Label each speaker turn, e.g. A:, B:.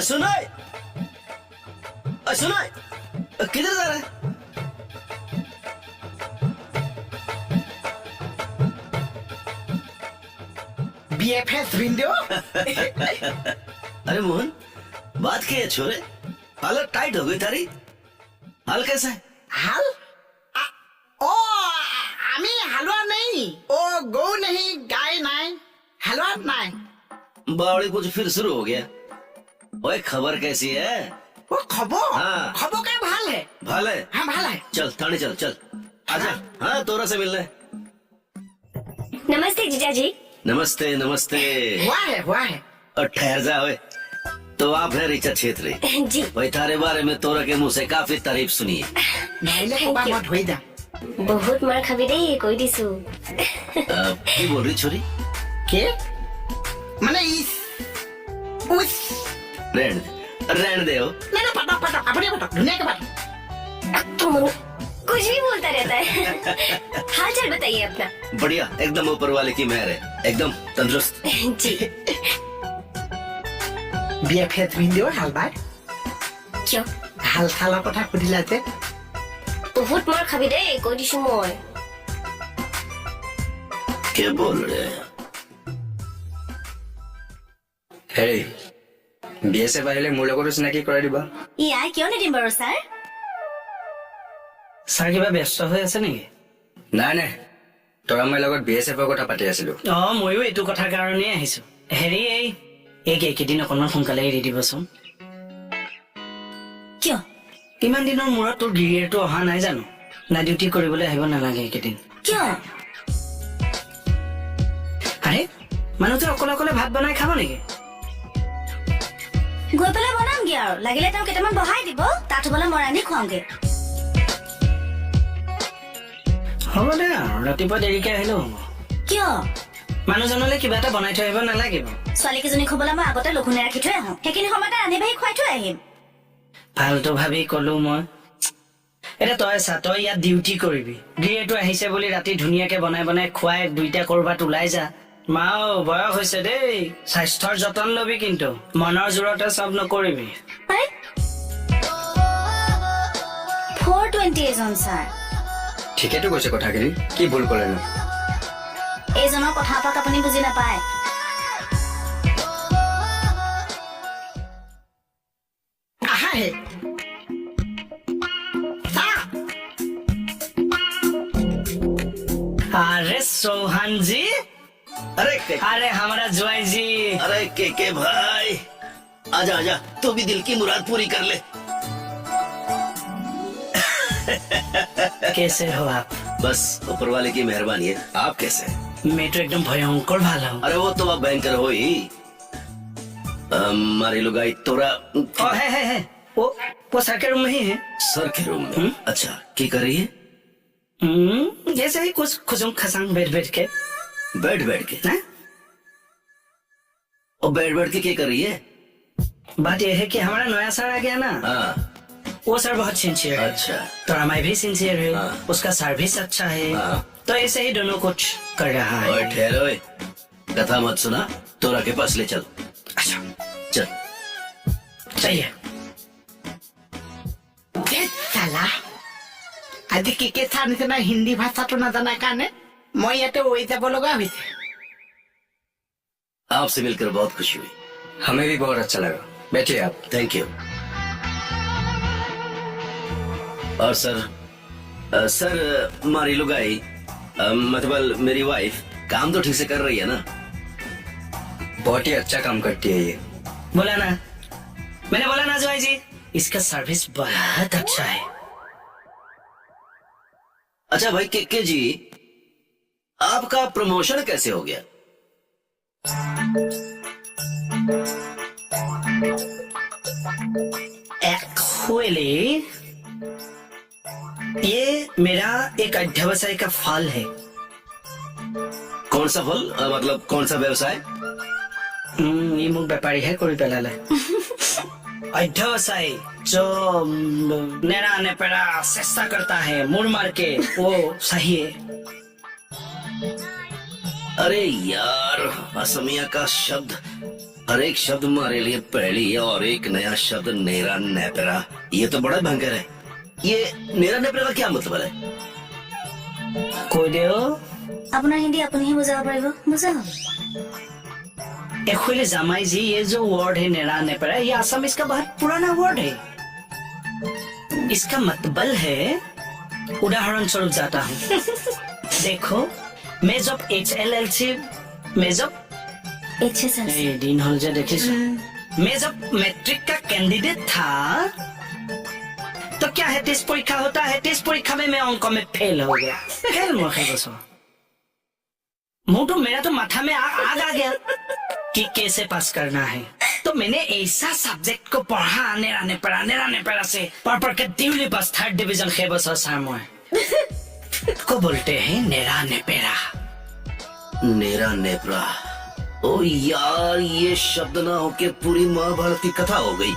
A: सुनाए सुनाए, किधर जा रहा है?
B: BFS window.
A: अरे मोहन, बात क्या है छोरे? हालत टाइट हो गई तारी। हाल कैसा है?
B: हाल ओ आमी हलवा नहीं, ओ गौ नहीं, गाय नहीं, हलवा नहीं।
A: बावड़ी कुछ फिर शुरू हो गया। ओए खबर कैसी है?
B: वो खबो
A: हाँ।
B: खबो का भाल है।
A: भाल है?
B: हाँ भाल है।
A: चल थाने चल चल, आजा। हाँ तोरा से मिलना है।
C: नमस्ते जीजा जी।
A: नमस्ते नमस्ते।
B: हुआ है।
A: और ठहर जा ओए। तो आप है ऋचा छेत्री।
C: जी
A: भाई थारे बारे में तोरा के मुंह से काफी तारीफ सुनी है।
B: नाइले
C: Thank
B: कोबा
C: you.
B: मत होई दा।
C: बहुत मार खाबी दे कोई दिसु।
A: की बोल रही छोरी?
B: के माने इस उस
A: रहने दे हो।
B: नहीं ना पटा अपने पटा दुनिया के पटा।
C: तुम कुछ भी बोलता रहता है। हाल चाल बताइए अपना।
A: बढ़िया, एकदम ऊपर वाले की मेहर है, एकदम तंदुरुस्त।
C: जी।
B: BFS विंडो हाल बार
C: क्यों?
B: हाल थाला कथा खुदिला जे।
C: बहुत मार खाबी दे कोई दिसु মই।
A: क्या बोल रहे हैं?
D: হেৰি BSF আহিলে মোৰ লগতো চিনাকি কৰাই দিবা।
C: ইয়াই কিয় নিদিম বাৰু ছাৰ?
E: ছাৰ কিবা ব্যস্ত হৈ আছে নেকি?
D: নাই নাই, তৰা মই লগত BSFৰ কথা পাতি আছিলো।
E: ময়ো এইটো কথাৰ কাৰণেই আহিছো। হেৰি এইকেইদিন অকণমান সোনকালে এৰি দিবচোন।
C: কিয়?
E: ইমান দিনৰ মূৰত তোৰ গিৰিয়েৰটো অহা নাই জানো? না ডিউটি কৰিবলৈ আহিব নালাগে এইকেইদিন?
C: কিয়?
E: আৰে মানুহটোৱে অকলে অকলে ভাত বনাই খাব নেকি?
C: গৈ পেলাই বনামগে আৰু লাগিলে তেওঁ কেইটামান বহাই দিব, তাত হ'বলে মই ৰান্ধি খুৱাওঁগে।
E: হ'ব দে আৰু ৰাতিপুৱা দেৰিকে আহিলেও হ'ব।
C: কিয়?
E: মানুহজনলৈ কিবা এটা বনাই থৈ আহিব নালাগিব?
C: ছোৱালীকেইজনী খবলৈ মই আগতে লঘোণে ৰাখি থৈ আহোঁ, সেইখিনি সময়তে ৰান্ধি বাঢ়ি খুৱাই থৈ আহিম।
E: ভালটো ভাবি কলো মই। এতিয়া তই চা, তই ইয়াত ডিউটি কৰিবি, গিৰিয়েৰটো আহিছে বুলি ৰাতি ধুনীয়াকে বনাই বনাই খুৱাই দুইটা কৰবাত ওলাই যা। মাও বয়স হৈছে দেই, স্বাস্থ্যৰ যতন লবি, কিন্তু মনৰ জোৰতে চব নকৰিবি।
C: 420 এজন ছাৰ।
D: ঠিকেতো কৈছে কথাখিনি, কি ভুল ক'লেনো?
C: এইজনৰ কথা এপাক আপুনি বুজি নাপায়।
B: আহা হে सा
E: अरे सोहन जी, अरे हमारा ज्वाई जी।
A: अरे के भाई, आजा आजा, तू भी दिल की मुराद पूरी कर ले।
E: कैसे हो आप?
A: बस ऊपर वाले की मेहरबानी है। आप कैसे?
E: मैं तो एकदम भयंकर भाला हूँ।
A: अरे वो तो आप भयंकर हो ही। हमारी लुगाई तोरा
E: है वो सर के रूम में ही है।
A: सर के रूम में? अच्छा, की कर रही है?
E: जैसे ही कुछ खुशम खसांग बैठ के।
A: बैठ के
E: हाँ?
A: और बैठ के क्या कर रही है?
E: बात यह है कि हमारा नया सर आ गया ना,
A: हाँ।
E: वो सर बहुत सिंसियर है।
A: अच्छा।
E: तो मैं भी सिंसियर है।
A: हाँ।
E: उसका सर्विस अच्छा है।
A: हाँ।
E: तो ऐसे ही दोनों कुछ कर रहा है।
A: ओए ठहर, ओए कथा मत सुना, तोरा के पास ले चल।
E: अच्छा
A: चल।
E: चाहिए।
B: साला আজি के था निकना हिंदी भाषा तो ना जाना काने मैं याते वही যাব লগা হইছে।
A: आपसे मिलकर बहुत खुशी हुई।
D: हमें भी बहुत अच्छा लगा, बैठिए आप।
A: Thank you. और सर मारी लुगाई, मतलब मेरी वाइफ काम तो ठीक से कर रही है ना?
D: बहुत ही अच्छा काम करती है ये।
E: बोला ना, मैंने बोला ना ज्वाई जी, इसका सर्विस बहुत अच्छा है।
A: अच्छा भाई के जी, आपका प्रमोशन कैसे हो गया?
E: एक्चुअली ये मेरा एक अध्यवसाय का फल है।
A: कौन सा फल, मतलब कौन सा व्यवसाय?
E: ये मुख व्यापारी है कोई पेलाले। अध्यवसाय जो नेड़ा नेपेड़ा चेष्टा करता है मुड़ मार के, वो सही है।
A: अरे यार, असमिया का शब्द और एक शब्द हमारे लिए पहली है और एक नया शब्द नेरा नेपरा। ये तो बड़ा भयंकर है। ये नेरा नेपरा का क्या मतलब है?
E: কৈ দে অ।
C: আপোনাৰ হিন্দী আপুনিহে বুজাব পাৰিব, বুজাব।
E: एक्चुअली जमाई जी ये जो वर्ड है नेरा नेपरा, ये असमिस का बहुत पुराना वर्ड है। इसका मतलब है, उदाहरण स्वरूप जाता हूँ। देखो, मैं जब HLLC मैं जब
C: HSLC
E: ए, दिन हल जे देखिছো, मैं जब मैट्रिक का कैंडिडेट था तो क्या है टेस्ट परीक्षा होता है, टेस्ट परीक्षा में मैं अंक में फेल हो गया। फेल मोखे बसो मेरा तो माथा में आग आ गया कि कैसे पास करना है। तो मैंने ऐसा सब्जेक्ट को पढ़ा नेरा नेपरा से पढ़ के दिल्ली बस 3rd डिवीजन खे बस सर मैं को बोलते हैं नेरा नेपेरा।
A: नेरा नेपरा। ओ यार, ये शब्द ना होके पूरी महाभारत की कथा हो गई।